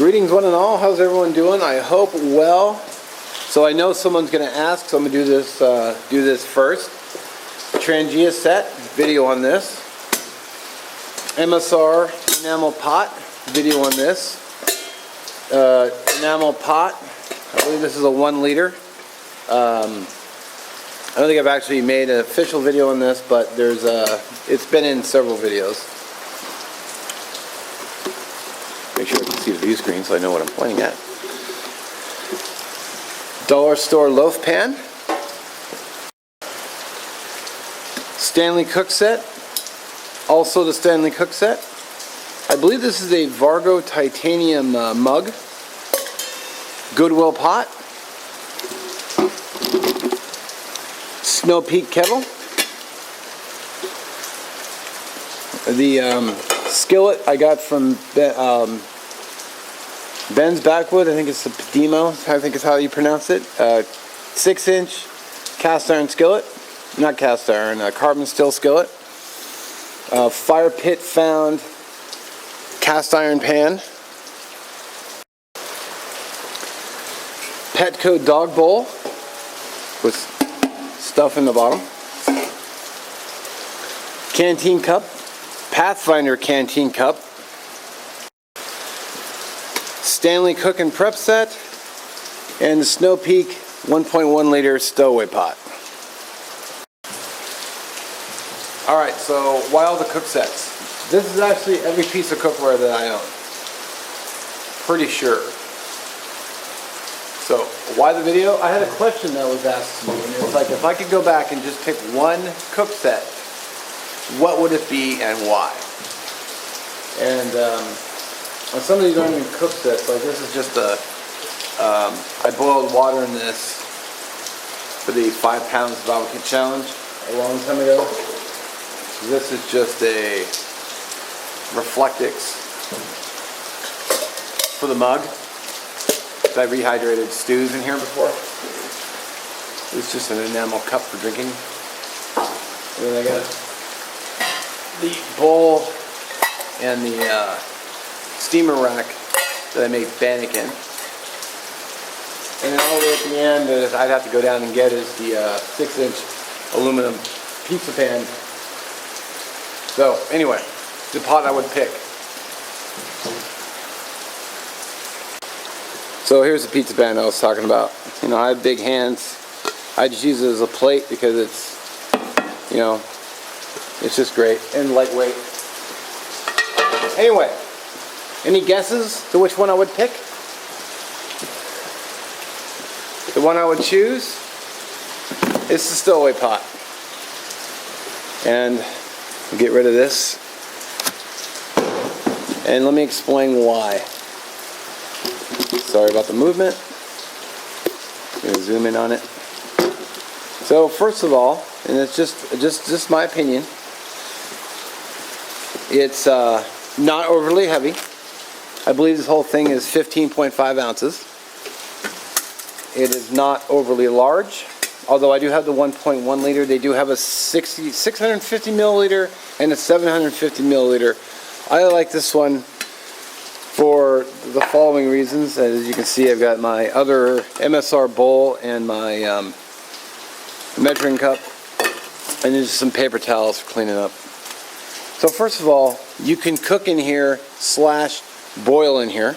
Greetings one and all, how's everyone doing? I hope well. So I know someone's going to ask, so I'm going to do this first. Trangia set, video on this. MSR enamel pot, video on this. Enamel pot, I believe this is a 1 liter. I don't think I've actually made an official video on this, but it's been in several videos. Make sure I can see the view screen so I know what I'm pointing at. Dollar store loaf pan. Stanley cookset. Also the Stanley cookset. I believe this is a Vargo titanium mug. Goodwill pot. Snow Peak kettle. The skillet I got from Ben's Backwood. I think it's the Padimo, I think is how you pronounce it. 6-inch cast iron skillet. Not cast iron, carbon steel skillet. Fire pit found cast iron pan. Petco dog bowl with stuff in the bottom. Canteen cup. Pathfinder canteen cup. Stanley cook and prep set. And the Snow Peak 1.1 liter Stowaway pot. Alright, so why all the cook sets? This is actually every piece of cookware that I own. Pretty sure. So, why the video? I had a question that was asked to me, and it's like, if I could go back and just pick one cook set, what would it be and why? And some of these aren't even cook sets. Like this is just I boiled water in this for the 5 pounds of avocado challenge a long time ago. So this is just a Reflectix for the mug. I rehydrated stews in here before. It's just an enamel cup for drinking. And then I got the bowl and the steamer rack that I made bannock in. And then all the way at the end that I'd have to go down and get is the 6-inch aluminum pizza pan. So anyway, the pot I would pick. So here's the pizza pan I was talking about. You know, I have big hands. I just use it as a plate because it's, you know, it's just great and lightweight. Anyway, any guesses to which one I would pick? The one I would choose is the Stowaway pot. And I'll get rid of this. And let me explain why. Sorry about the movement. I'm going to zoom in on it. So first of all, and it's just my opinion, it's not overly heavy. I believe this whole thing is 15.5 ounces. It is not overly large, although I do have the 1.1 liter. They do have a 650 milliliter and a 750 milliliter. I like this one for the following reasons. As you can see, I've got my other MSR bowl and my measuring cup, and there's some paper towels for cleaning up. So first of all, you can cook in here / boil in here.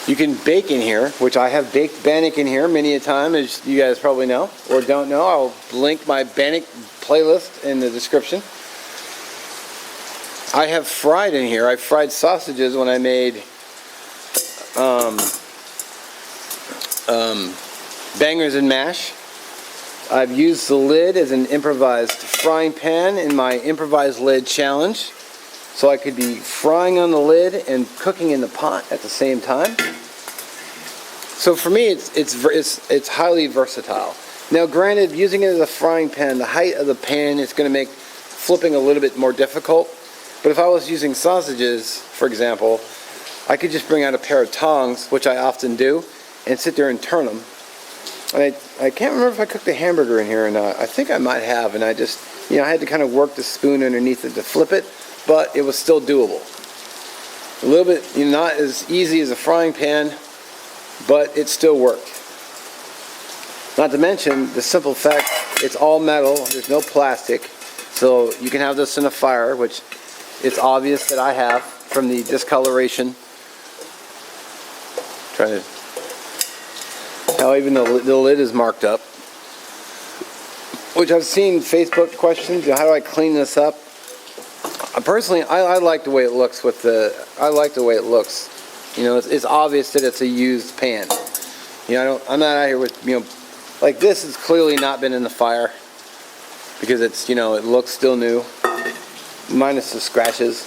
You can bake in here, which I have baked bannock in here many a time, as you guys probably know or don't know. I'll link my bannock playlist in the description. I have fried in here. I fried sausages when I made bangers and mash. I've used the lid as an improvised frying pan in my improvised lid challenge, so I could be frying on the lid and cooking in the pot at the same time. So for me, it's highly versatile. Now, granted, using it as a frying pan, the height of the pan is going to make flipping a little bit more difficult. But if I was using sausages, for example, I could just bring out a pair of tongs, which I often do, and sit there and turn them. And I can't remember if I cooked the hamburger in here or not. I think I might have, and I just, I had to kind of work the spoon underneath it to flip it, but it was still doable. A little bit, not as easy as a frying pan, but it still worked. Not to mention the simple fact it's all metal, there's no plastic, so you can have this in a fire, which it's obvious that I have from the discoloration. Trying to, how even the lid is marked up. Which I've seen Facebook questions, how do I clean this up? Personally, I like the way it looks I like the way it looks. It's obvious that it's a used pan. I'm not out here with, like this has clearly not been in the fire because it's, it looks still new, minus the scratches.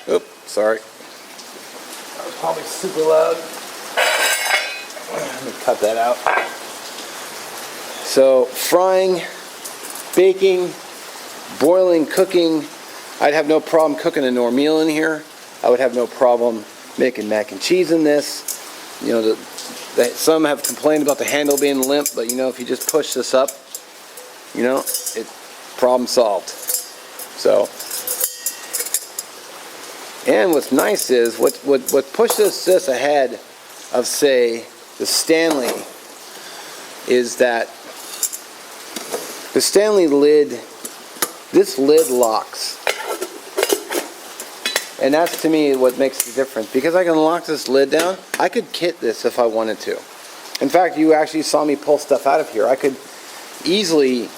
Oops, sorry. That was probably super loud. Let me cut that out. So, frying, baking, boiling, cooking, I'd have no problem cooking a Norm meal in here. I would have no problem making mac and cheese in this. Some have complained about the handle being limp, but if you just push this up, it's problem solved. So, and what's nice is what pushes this ahead of, say, the Stanley is that the Stanley lid, this lid locks. And that's to me what makes the difference. Because I can lock this lid down, I could kit this if I wanted to. In fact, you actually saw me pull stuff out of here. I could easily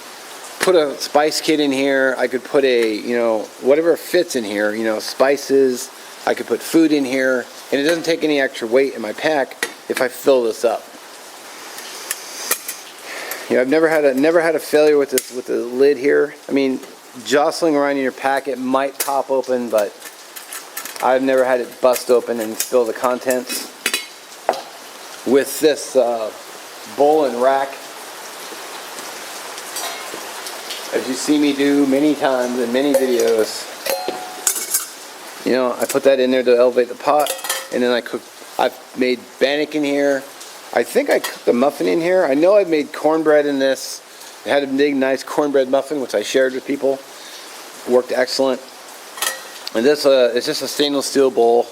put a spice kit in here. I could put whatever fits in here, spices. I could put food in here. And it doesn't take any extra weight in my pack if I fill this up. I've never had a failure with the lid here. I mean, jostling around in your pack, it might pop open, but I've never had it bust open and spill the contents. With this bowl and rack, as you see me do many times in many videos, I put that in there to elevate the pot, and then I've made bannock in here. I think I cooked a muffin in here. I know I've made cornbread in this. I had a big, nice cornbread muffin, which I shared with people. Worked excellent. And this is just a stainless steel bowl.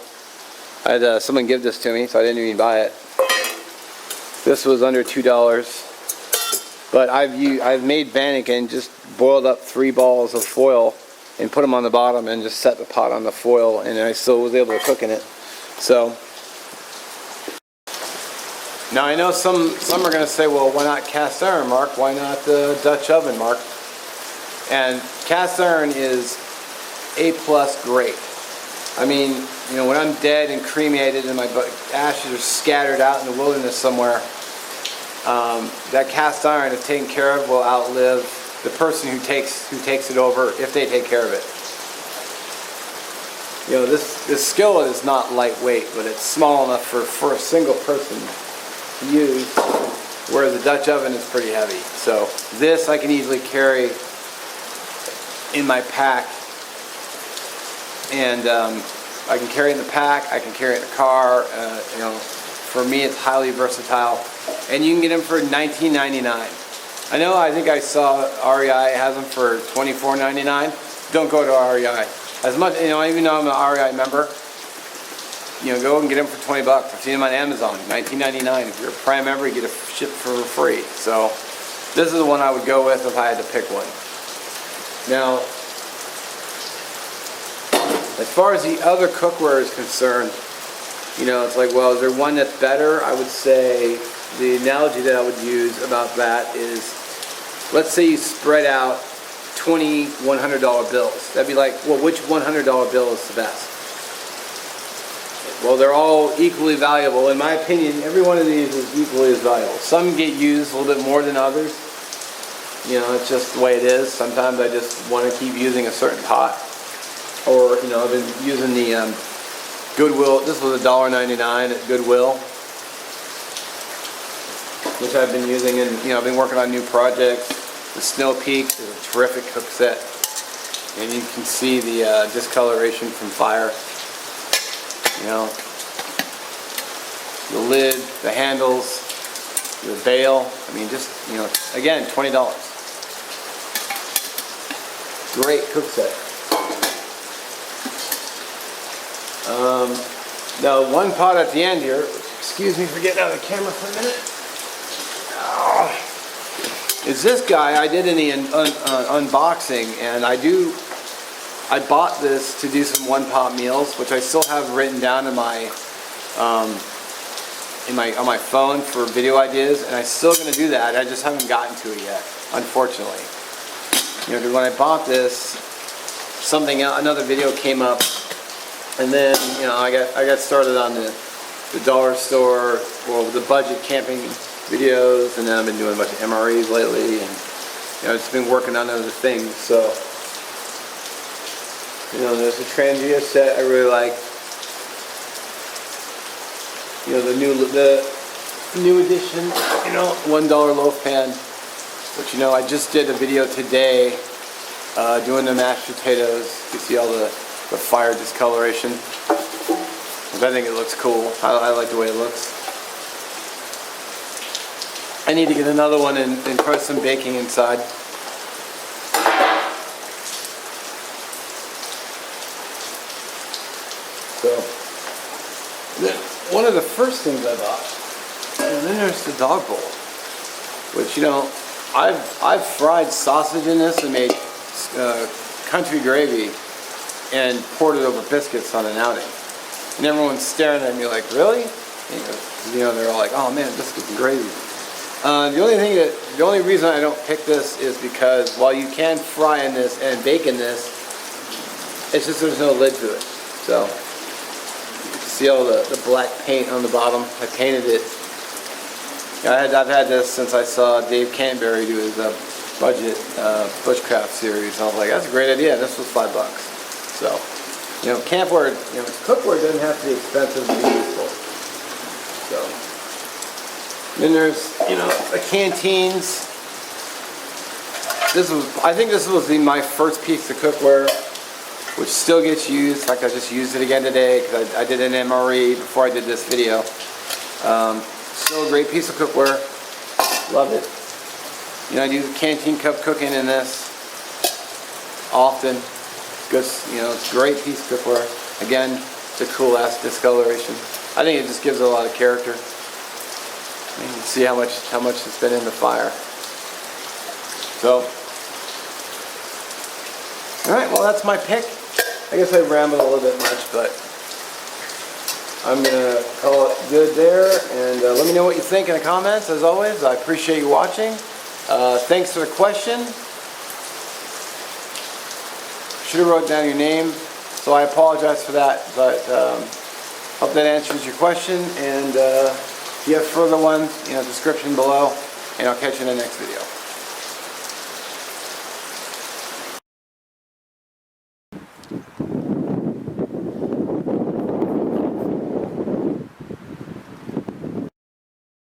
I had someone give this to me, so I didn't even buy it. This was under $2. But I've made bannock and just boiled up 3 balls of foil and put them on the bottom and just set the pot on the foil, and I still was able to cook in it. So. Now I know some are going to say, well, why not cast iron, Mark? Why not Dutch oven, Mark? And cast iron is A+ great. I mean, when I'm dead and cremated and my ashes are scattered out in the wilderness somewhere, that cast iron, if taken care of, will outlive the person who takes it over, if they take care of it. This skillet is not lightweight, but it's small enough for a single person use, whereas the Dutch oven is pretty heavy. So this I can easily carry in my pack, and I can carry it in the pack, I can carry it in the car. For me it's highly versatile, and you can get them for $19.99. I think I saw REI has them for $24.99. Don't go to REI. As much, even though I'm an REI member, go and get them for $20. I've seen them on Amazon, $19.99. If you're a Prime member, you get it shipped for free. So this is the one I would go with if I had to pick one. Now, as far as the other cookware is concerned, it's like, well, is there one that's better? I would say the analogy that I would use about that is, let's say you spread out 20 $100 bills. That'd be like, well, which $100 bill is the best? Well, they're all equally valuable. In my opinion, every one of these is equally as valuable. Some get used a little bit more than others. It's just the way it is. Sometimes I just want to keep using a certain pot. Or, I've been using the Goodwill. This was $1.99 at Goodwill, which I've been using, and I've been working on new projects. The Snow Peak is a terrific cook set, and you can see the discoloration from fire. The lid, the handles, the bail. I mean, just again, $20. Great cook set. Now one pot at the end here, excuse me for getting out of the camera for a minute, is this guy. I did in the unboxing, and I bought this to do some one pot meals, which I still have written down in my on my phone for video ideas, and I'm still going to do that. I just haven't gotten to it yet, unfortunately. You know, when I bought this, another video came up, and then I got started on the dollar store, well, the budget camping videos, and then I've been doing a bunch of MREs lately, and it's been working on other things. So there's a Trangia set I really like. The new edition, $1 loaf pan, which I just did a video today doing the mashed potatoes. You see all the fire discoloration, which I think it looks cool. I like the way it looks. I need to get another one and press some baking inside. So one of the first things I bought, and then there's the dog bowl, which I've fried sausage in this and made country gravy and poured it over biscuits on an outing, and everyone's staring at me like, really? They're all like, oh man, biscuits and gravy. The only reason I don't pick this is because while you can fry in this and bake in this, it's just there's no lid to it. So see all the black paint on the bottom? I painted it. I've had this since I saw Dave Canterbury do his budget bushcraft series. I was like, that's a great idea. This was $5. So, campware, cookware doesn't have to be expensive to be useful. So, then there's, the canteens. I think this was my first piece of cookware, which still gets used. In fact, I just used it again today because I did an MRE before I did this video. Still a great piece of cookware. Love it. I do canteen cup cooking in this often. It's a great piece of cookware. Again, it's a cool ass discoloration. I think it just gives it a lot of character. You can see how much it's been in the fire. So, all right. Well, that's my pick. I guess I rambled a little bit much, but I'm going to call it good there. And let me know what you think in the comments, as always. I appreciate you watching. Thanks for the question. Should have wrote down your name, so I apologize for that. But hope that answers your question. And if you have further ones, description below. And I'll catch you in the next video.